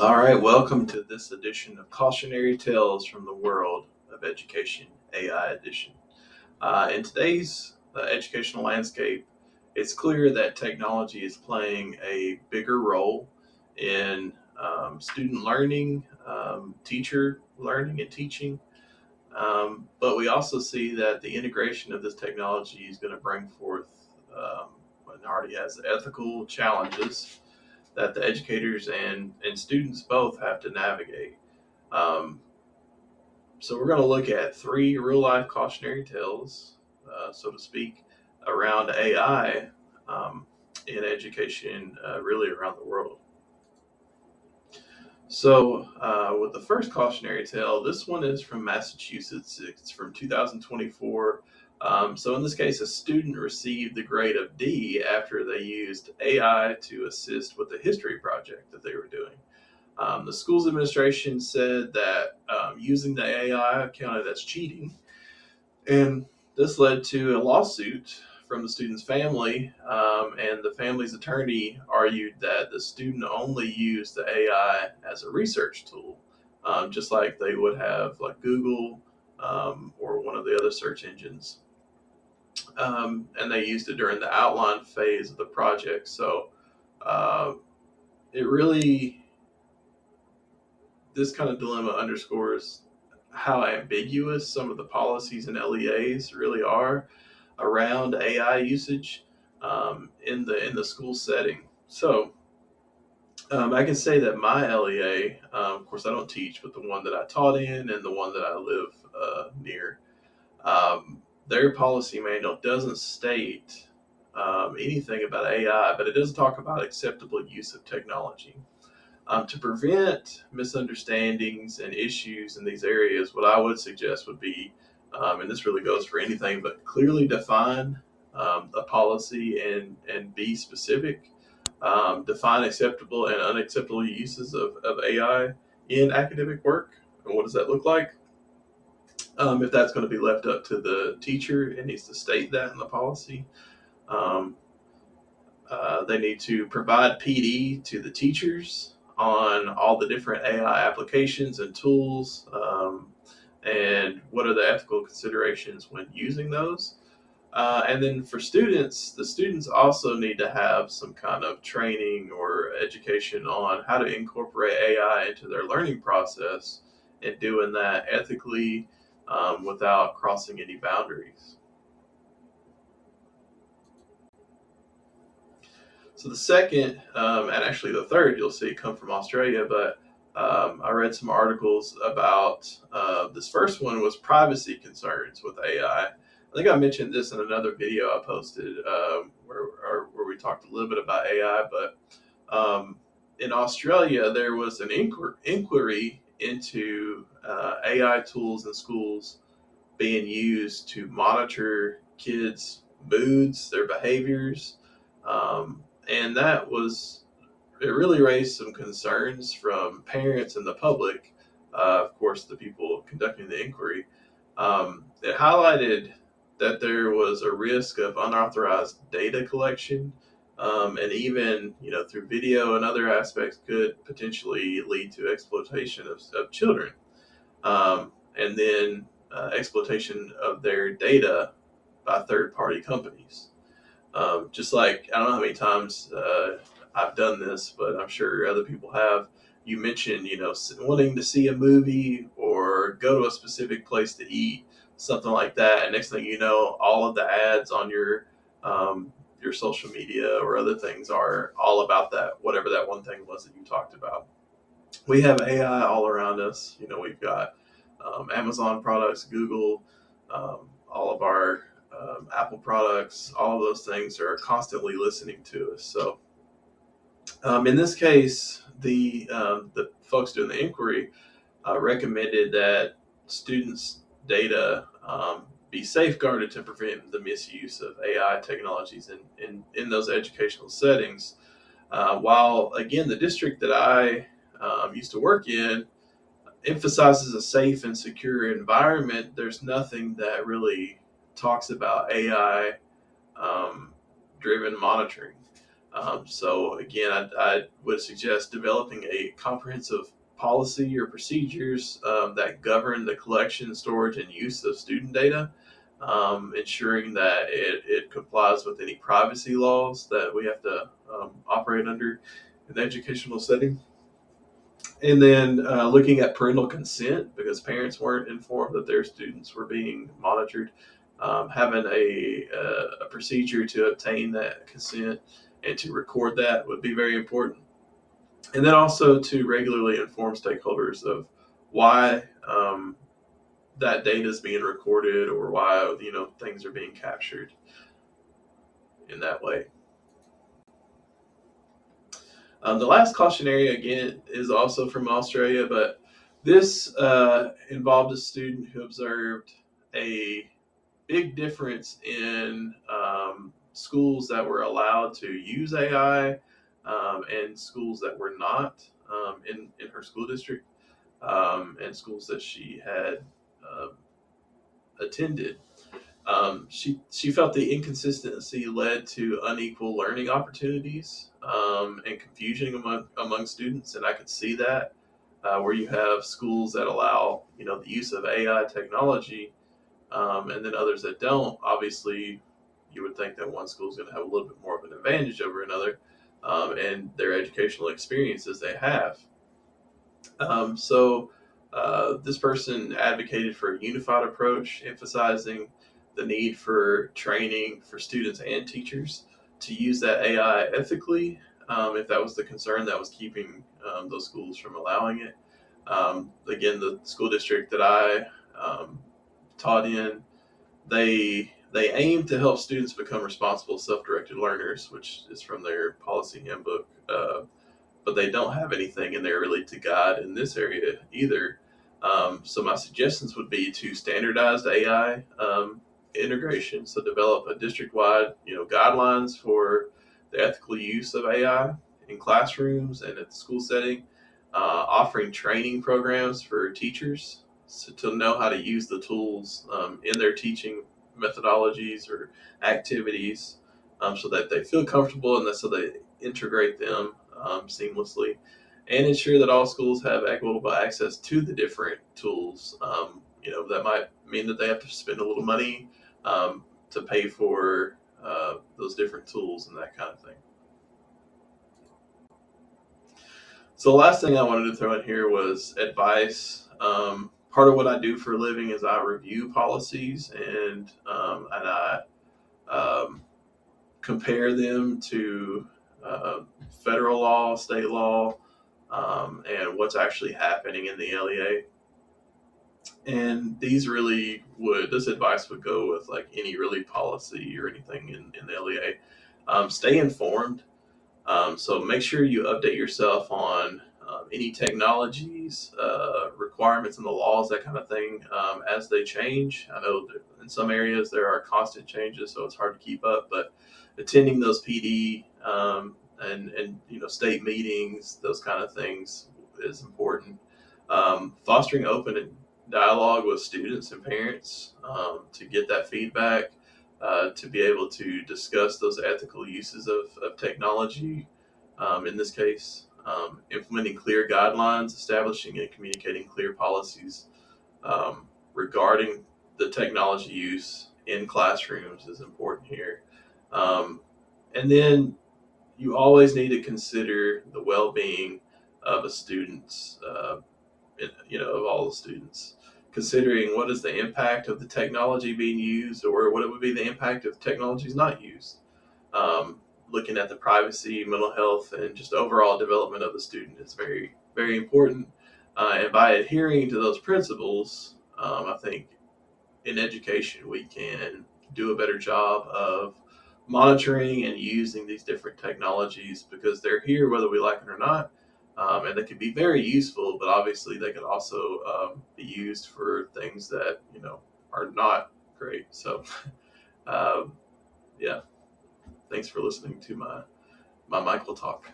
All right, welcome to this edition of Cautionary Tales from the World of Education, AI edition. In today's educational landscape, it's clear that technology is playing a bigger role in student learning, teacher learning and teaching. But we also see that the integration of this technology is going to bring forth, and already has ethical challenges that the educators and students both have to navigate. Um, so we're going to look at three real life cautionary tales, so to speak, around AI in education, really around the world. So, with the first cautionary tale, this one is from Massachusetts. It's from 2024. So, in this case, a student received the grade of D after they used AI to assist with the history project that they were doing. The school's administration said that using the AI counted as cheating, and this led to a lawsuit from the student's family. And the family's attorney argued that the student only used the AI as a research tool, just like they would have like Google or one of the other search engines. And they used it during the outline phase of the project. So uh, it really this kind of dilemma underscores how ambiguous some of the policies and LEAs really are around AI usage in the school setting. So I can say that my LEA, of course, I don't teach, but the one that I taught in and the one that I live near, their policy manual doesn't state anything about AI, but it does talk about acceptable use of technology. To prevent misunderstandings and issues in these areas, what I would suggest would be, and this really goes for anything, but clearly define a policy and be specific. Define acceptable and unacceptable uses of AI in academic work. And what does that look like? If that's going to be left up to the teacher, it needs to state that in the policy. Um, they need to provide PD to the teachers on all the different AI applications and tools, and what are the ethical considerations when using those. And then for students, the students also need to have some kind of training or education on how to incorporate AI into their learning process and doing that ethically without crossing any boundaries. So the second, and actually the third, you'll see come from Australia, but I read some articles about this first one was privacy concerns with AI. I think I mentioned this in another video I posted where we talked a little bit about AI, but in Australia there was an inquiry into AI tools in schools being used to monitor kids' moods, their behaviors, and that was it really raised some concerns from parents and the public. Of course, the people conducting the inquiry. It highlighted that there was a risk of unauthorized data collection, and even through video and other aspects could potentially lead to exploitation of children, and then exploitation of their data by third party companies. Just like I don't know how many times I've done this, but I'm sure other people have. You mentioned, wanting to see a movie or go to a specific place to eat, something like that, and next thing you know, all of the ads on your social media or other things are all about that, whatever that one thing was that you talked about. We have AI all around us. We've got Amazon products, Google, all of our Apple products, all of those things are constantly listening to us. So, in this case, the folks doing the inquiry recommended that students' data be safeguarded to prevent the misuse of AI technologies in those educational settings. While again, the district that I used to work in emphasizes a safe and secure environment, there's nothing that really talks about AI driven monitoring. So again, I would suggest developing a comprehensive policy or procedures that govern the collection, storage, and use of student data, ensuring that it complies with any privacy laws that we have to operate under in the educational setting. And then looking at parental consent because parents weren't informed that their students were being monitored. Having a procedure to obtain that consent and to record that would be very important. And then also to regularly inform stakeholders of why that data is being recorded or why things are being captured in that way. The last cautionary again is also from Australia, but this involved a student who observed a big difference in schools that were allowed to use AI and schools that were not in her school district and schools that she had uh, attended. She felt the inconsistency led to unequal learning opportunities and confusion among students, and I could see that where you have schools that allow the use of AI technology and then others that don't. Obviously, you would think that one school is going to have a little bit more of an advantage over another, and their educational experiences they have. So this person advocated for a unified approach, emphasizing the need for training for students and teachers to use that AI ethically, if that was the concern that was keeping those schools from allowing it. Again, the school district that I taught in, they aim to help students become responsible, self-directed learners, which is from their policy handbook. But they don't have anything in there really to guide in this area either. So my suggestions would be to standardize the AI integration. So develop a district-wide, guidelines for the ethical use of AI in classrooms and at the school setting. Offering training programs for teachers to know how to use the tools in their teaching methodologies or activities, so that they feel comfortable and that so they integrate them seamlessly, and ensure that all schools have equitable access to the different tools. That might mean that they have to spend a little money to pay for those different tools and that kind of thing. So the last thing I wanted to throw in here was advice. Part of what I do for a living is I review policies and I um, compare them to federal law, state law, and what's actually happening in the LEA. And this advice would go with like any really policy or anything in the LEA. Stay informed. So make sure you update yourself on any technologies, requirements in the laws, that kind of thing, as they change. I know that in some areas there are constant changes, so it's hard to keep up. But attending those PD and state meetings, those kind of things is important. Fostering open dialogue with students and parents to get that feedback, to be able to discuss those ethical uses of technology. In this case, implementing clear guidelines, establishing and communicating clear policies regarding the technology use in classrooms is important here. Um, and then you always need to consider the well-being of a student's, of all the students, considering what is the impact of the technology being used or what it would be the impact if technology is not used. Looking at the privacy, mental health, and just overall development of the student is very, very important. And by adhering to those principles, I think in education we can do a better job of monitoring and using these different technologies because they're here whether we like it or not. And they can be very useful, but obviously they could also be used for things that are not great. So um, yeah, thanks for listening to my Michael talk.